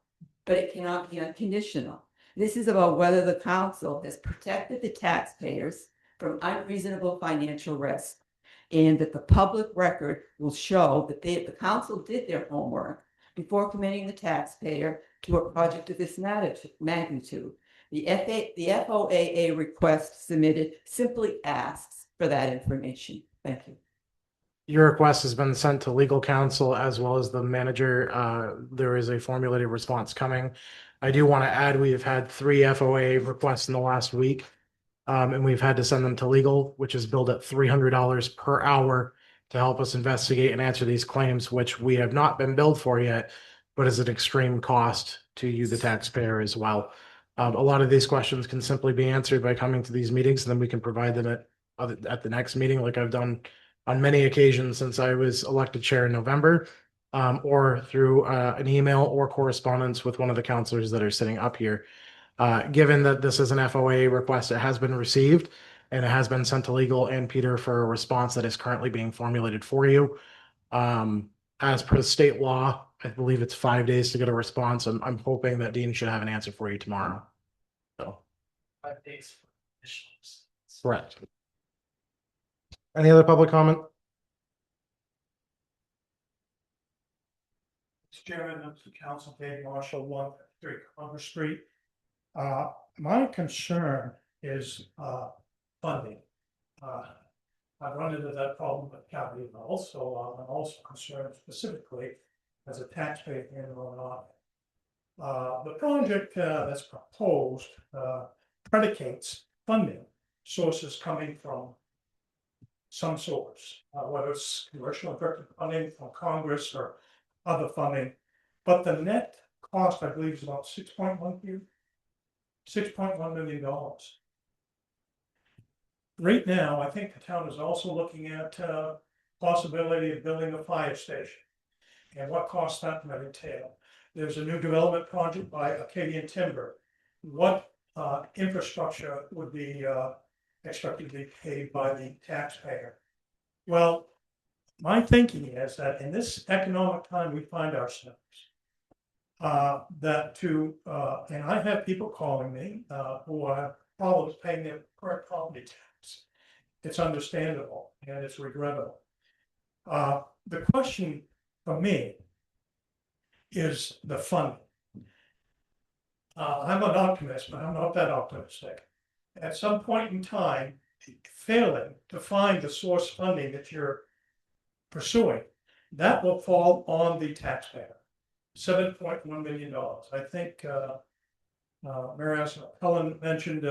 but it cannot be unconditional. This is about whether the council has protected the taxpayers from unreasonable financial risk, and that the public record will show that the council did their homework before committing the taxpayer to a project of this magnitude. The FOAA request submitted simply asks for that information. Thank you. Your request has been sent to legal counsel as well as the manager. There is a formulated response coming. I do want to add, we have had 3 FOA requests in the last week. And we've had to send them to legal, which is billed at $300 per hour to help us investigate and answer these claims, which we have not been billed for yet, but is an extreme cost to you, the taxpayer, as well. A lot of these questions can simply be answered by coming to these meetings, and then we can provide them at the next meeting, like I've done on many occasions since I was elected chair in November, or through an email or correspondence with one of the counselors that are sitting up here. Given that this is an FOA request, it has been received and it has been sent to legal and Peter for a response that is currently being formulated for you. As per the state law, I believe it's 5 days to get a response. I'm hoping that Dean should have an answer for you tomorrow. So. 5 days for issues. Correct. Any other public comment? Mr. Chairman, members of the council, Dave Marshall, 153 Congress Street. My concern is funding. I've run into that problem with county, and also I'm also concerned specifically as a taxpayer in Illinois. The project that's proposed predicates funding sources coming from some source, whether it's commercial directed funding from Congress or other funding, but the net cost, I believe, is about $6.1 million. Right now, I think the town is also looking at possibility of building a fire station and what costs that might entail. There's a new development project by Acadian Timber. What infrastructure would be expected to be paid by the taxpayer? Well, my thinking is that in this economic time we find ourselves, and I have people calling me who have problems paying their current property tax. It's understandable and it's regrettable. The question for me is the funding. I'm an optimist, but I'm not that optimistic. At some point in time, failing to find the source funding that you're pursuing, that will fall on the taxpayer. $7.1 million. I think Mary Helen mentioned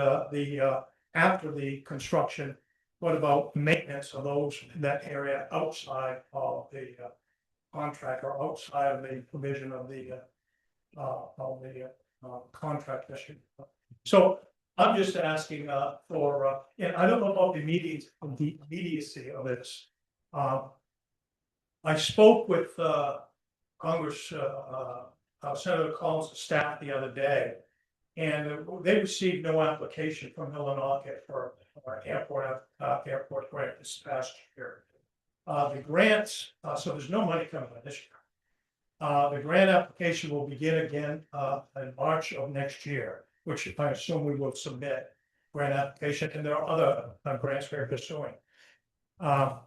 after the construction, what about maintenance of those in that area outside of the contract or outside of the provision of the contract issue? So I'm just asking for, and I don't know about the immediacy of this. I spoke with Congress, Senator Collins' staff the other day, and they received no application from Millinocket for airport grant this past year. The grants, so there's no money coming in this The grant application will begin again, in March of next year, which I assume we will submit grant application, and there are other grants we're pursuing. I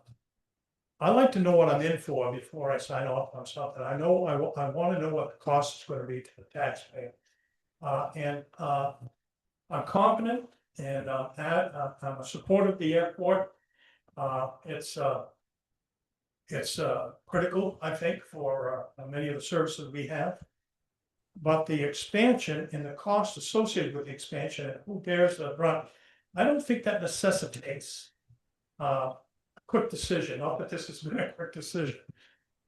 like to know what I'm in for before I sign off on something. I know, I want to know what the cost is going to be to the taxpayer. I'm confident and I'm a supporter of the airport. It's critical, I think, for many of the services we have. But the expansion and the cost associated with the expansion, and who bears the brunt, I don't think that necessitates a quick decision. Not that this has been a quick decision,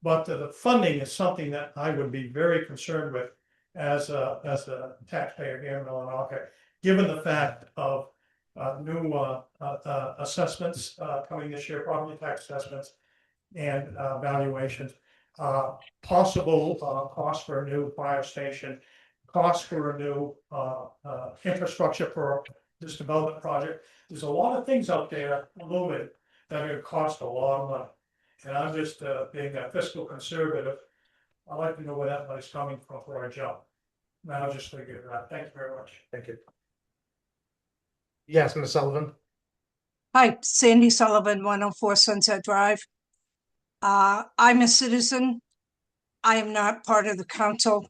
but the funding is something that I would be very concerned with as a taxpayer here in Millinocket, given the fact of new assessments coming this year, property tax assessments and valuations, possible cost for a new fire station, cost for a new infrastructure for this development project. There's a lot of things out there looming that are gonna cost a lot of money. And I'm just being a fiscal conservative. I like to know where that money's coming from before I jump. And I'll just figure it out. Thank you very much. Thank you. Yes, Ms. Sullivan. Hi, Sandy Sullivan, 104 Sunset Drive. I'm a citizen. I am not part of the council.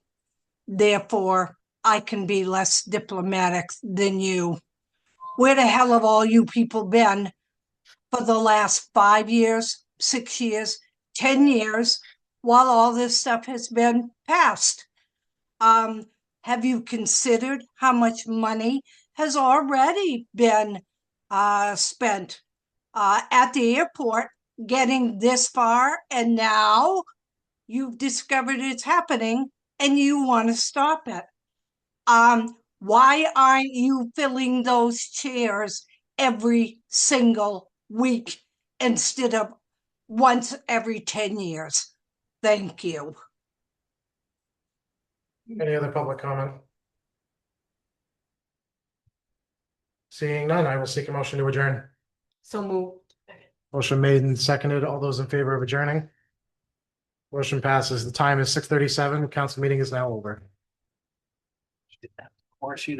Therefore, I can be less diplomatic than you. Where the hell have all you people been for the last 5 years, 6 years, 10 years, while all this stuff has been passed? Have you considered how much money has already been spent at the airport getting this far, and now you've discovered it's happening and you want to stop it? Why aren't you filling those chairs every single week instead of once every 10 years? Thank you. Any other public comment? Seeing none, I will seek a motion to adjourn. So moved. Motion made and seconded. All those in favor of adjourning? Motion passes. The time is 6:37. The council meeting is now over. Or she'd